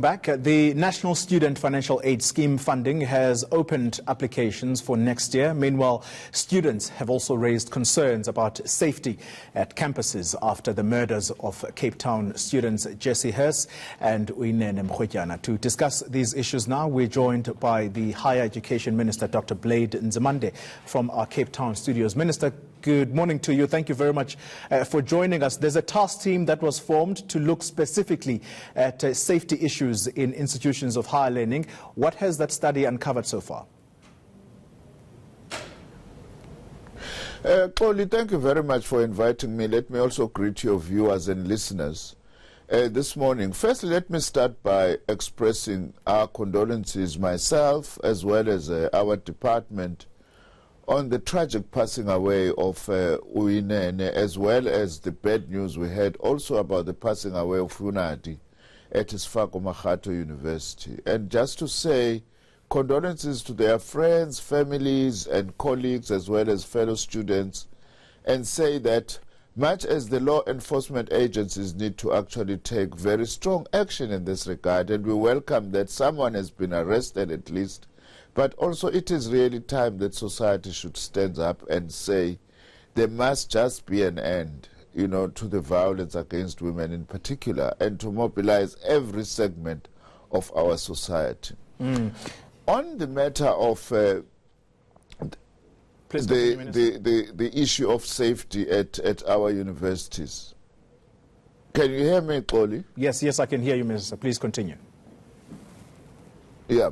Back, the National Student Financial Aid Scheme funding has opened applications for next year. Meanwhile, students have also raised concerns about safety at campuses after the murders of Cape Town students Jesse Hurst and Uinene Mkhwetyana. To discuss these issues now, we're joined by the Higher Education Minister, Dr. Blade Nzimande, from our Cape Town studios. Minister, good morning to you. Thank you very much for joining us. There's a task team that was formed to look specifically at safety issues in institutions of higher learning. What has that study uncovered so far? Pauli, thank you very much for inviting me. Let me also greet your viewers and listeners this morning. Firstly, let me start by expressing our condolences, myself as well as our department, on the tragic passing away of Uinene, as well as the bad news we had also about the passing away of Funadi at NSFAS University. And just to say condolences to their friends, families and colleagues, as well as fellow students, and say that much as the law enforcement agencies need to actually take very strong action in this regard, and we welcome that someone has been arrested at least, but also it is really time that society should stand up and say there must just be an end, to the violence against women in particular, and to mobilize every segment of our society. On the matter of the issue of safety at our universities. Can you hear me, Koli? Yes, I can hear you, Minister. Please continue. Yeah.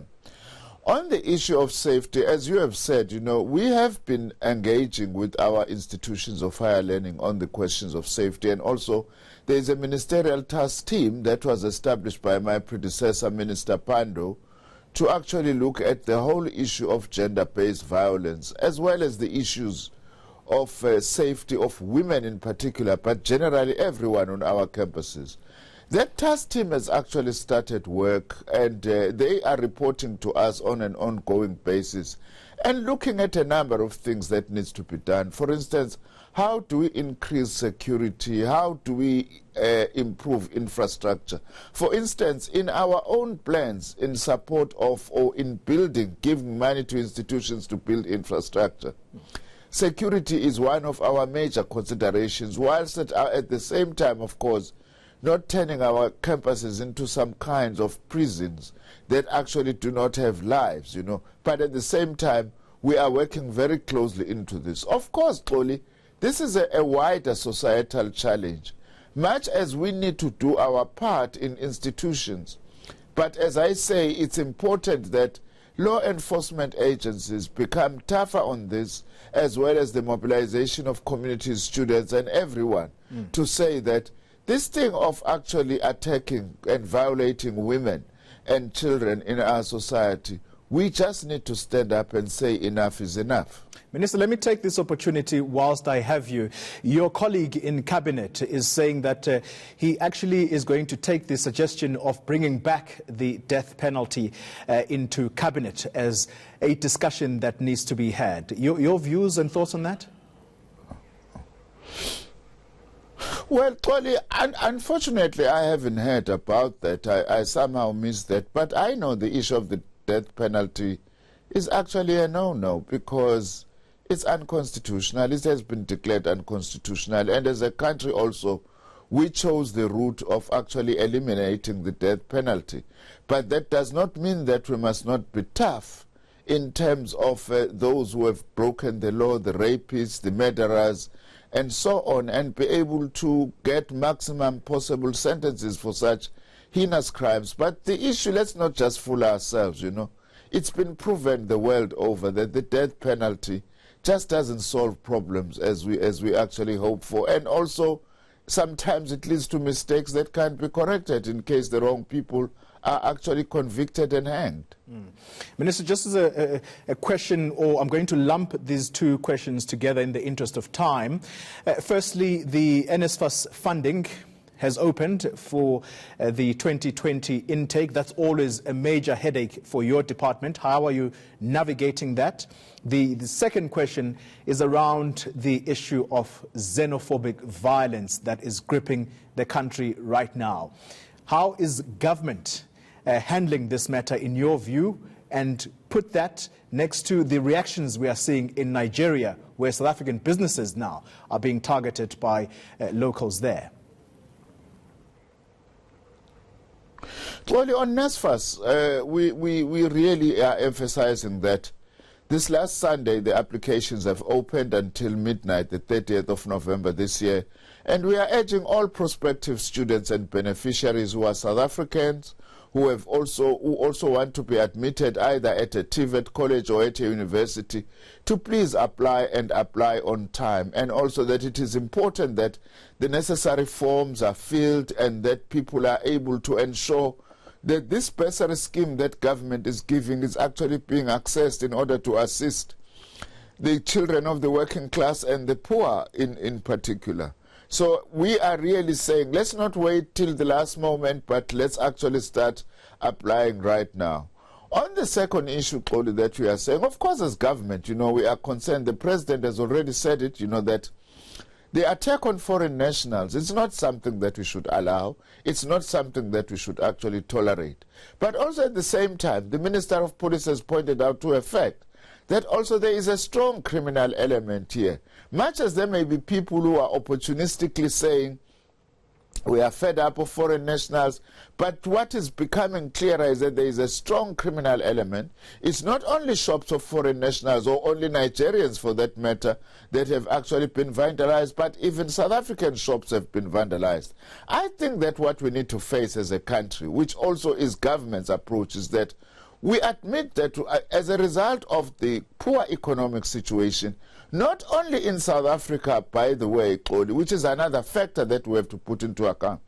On the issue of safety, as you have said, we have been engaging with our institutions of higher learning on the questions of safety, and also there is a ministerial task team that was established by my predecessor, Minister Pando, to actually look at the whole issue of gender-based violence, as well as the issues of safety of women in particular, but generally everyone on our campuses. That task team has actually started work, and they are reporting to us on an ongoing basis and looking at a number of things that needs to be done. For instance, how do we increase security? How do we improve infrastructure? For instance, in our own plans in support of or in building, giving money to institutions to build infrastructure, security is one of our major considerations, whilst at the same time, of course, not turning our campuses into some kinds of prisons that actually do not have lives, But at the same time, we are working very closely into this. Of course, Koli, this is a wider societal challenge, much as we need to do our part in institutions. But as I say, it's important that law enforcement agencies become tougher on this, as well as the mobilization of communities, students, and everyone, to say that this thing of actually attacking and violating women and children in our society, we just need to stand up and say enough is enough. Minister, let me take this opportunity whilst I have you. Your colleague in Cabinet is saying that he actually is going to take the suggestion of bringing back the death penalty into Cabinet as a discussion that needs to be had. Your views and thoughts on that? Well, Toli, unfortunately, I haven't heard about that. I somehow missed that. But I know the issue of the death penalty is actually a no-no because it's unconstitutional. It has been declared unconstitutional. And as a country also, we chose the route of actually eliminating the death penalty. But that does not mean that we must not be tough in terms of those who have broken the law, the rapists, the murderers, and so on, and be able to get maximum possible sentences for such heinous crimes. But the issue, let's not just fool ourselves, It's been proven the world over that the death penalty just doesn't solve problems as we actually hope for. And also, sometimes it leads to mistakes that can't be corrected in case the wrong people are actually convicted and hanged. Minister, just as a question, or I'm going to lump these two questions together in the interest of time. Firstly, the NSFAS funding has opened for the 2020 intake. That's always a major headache for your department. How are you navigating that? The second question is around the issue of xenophobic violence that is gripping the country right now. How is government handling this matter in your view, and put that next to the reactions we are seeing in Nigeria, where South African businesses now are being targeted by locals there? Well, on NSFAS, we really are emphasizing that this last Sunday the applications have opened until midnight, the 30th of November this year, and we are urging all prospective students and beneficiaries who are South Africans, who also want to be admitted either at a TVET college or at a university, to please apply and apply on time, and also that it is important that the necessary forms are filled and that people are able to ensure that this bursary scheme that government is giving is actually being accessed in order to assist the children of the working class and the poor in particular. So we are really saying, let's not wait till the last moment, but let's actually start applying right now. On the second issue, Xoli, that we are saying, of course, as government, we are concerned. The president has already said it, that the attack on foreign nationals is not something that we should allow. It's not something that we should actually tolerate. But also at the same time, the Minister of Police has pointed out to a fact that also there is a strong criminal element here. Much as there may be people who are opportunistically saying, we are fed up of foreign nationals, but what is becoming clearer is that there is a strong criminal element. It's not only shops of foreign nationals or only Nigerians for that matter that have actually been vandalized, but even South African shops have been vandalized. I think that what we need to face as a country, which also is government's approach, is that we admit that as a result of the poor economic situation, not only in South Africa, by the way, Xoli, which is another factor that we have to put into account,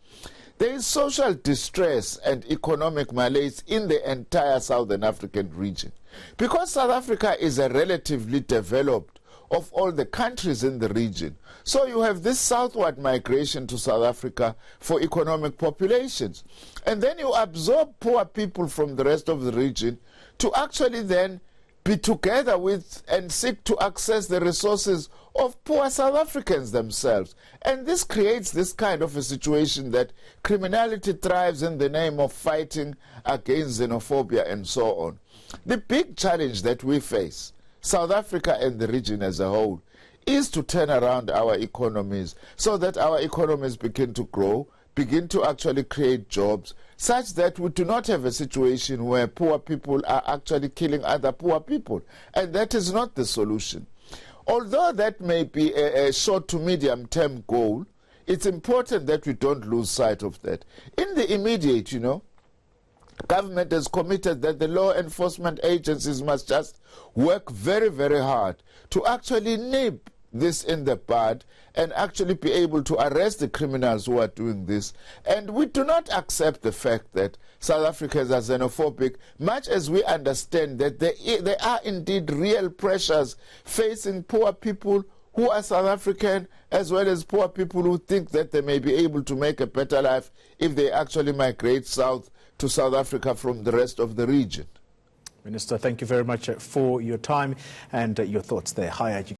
there is social distress and economic malaise in the entire Southern African region. Because South Africa is a relatively developed of all the countries in the region. So you have this southward migration to South Africa for economic populations. And then you absorb poor people from the rest of the region to actually then be together with and seek to access the resources of poor South Africans themselves. And this creates this kind of a situation that criminality thrives in the name of fighting against xenophobia and so on. The big challenge that we face, South Africa and the region as a whole, is to turn around our economies so that our economies begin to grow, begin to actually create jobs, such that we do not have a situation where poor people are actually killing other poor people. And that is not the solution. Although that may be a short to medium term goal, it's important that we don't lose sight of that. In the immediate, government has committed that the law enforcement agencies must just work very, very hard to actually nip this in the bud and actually be able to arrest the criminals who are doing this. And we do not accept the fact that South Africans are xenophobic, much as we understand that there are indeed real pressures facing poor people who are South African, as well as poor people who think that they may be able to make a better life if they actually migrate south to South Africa from the rest of the region. Minister, thank you very much for your time and your thoughts there. Higher education.